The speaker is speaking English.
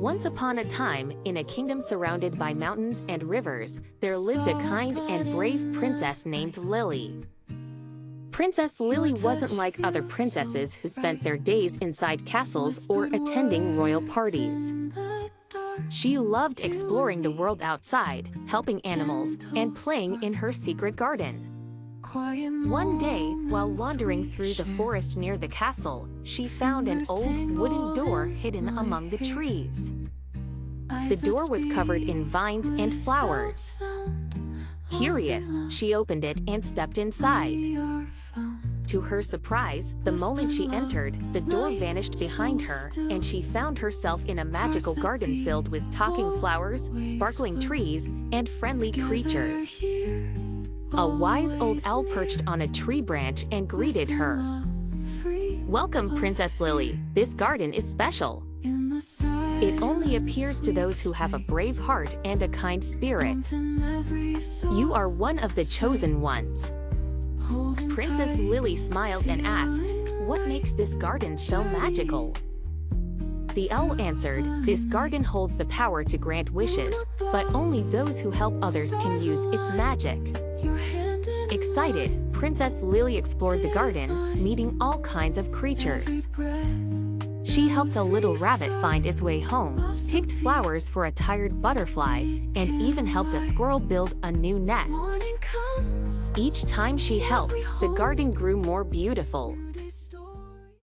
Once upon a time, in a kingdom surrounded by mountains and rivers, there lived a kind and brave princess named Lily. Princess Lily wasn't like other princesses who spent their days inside castles or attending royal parties. She loved exploring the world outside, helping animals, and playing in her secret garden. One day, while wandering through the forest near the castle, she found an old wooden door hidden among the trees. The door was covered in vines and flowers. Curious, she opened it and stepped inside. To her surprise, the moment she entered, the door vanished behind her, and she found herself in a magical garden filled with talking flowers, sparkling trees, and friendly creatures. A wise old owl perched on a tree branch and greeted her. "Welcome, Princess Lily. This garden is special. It only appears to those who have a brave heart and a kind spirit. You are one of the chosen ones." Princess Lily smiled and asked, "What makes this garden so magical?" The owl answered, "This garden holds the power to grant wishes, but only those who help others can use its magic." Excited, Princess Lily explored the garden, meeting all kinds of creatures. She helped a little rabbit find its way home, picked flowers for a tired butterfly, and even helped a squirrel build a new nest. Each time she helped, the garden grew more beautiful.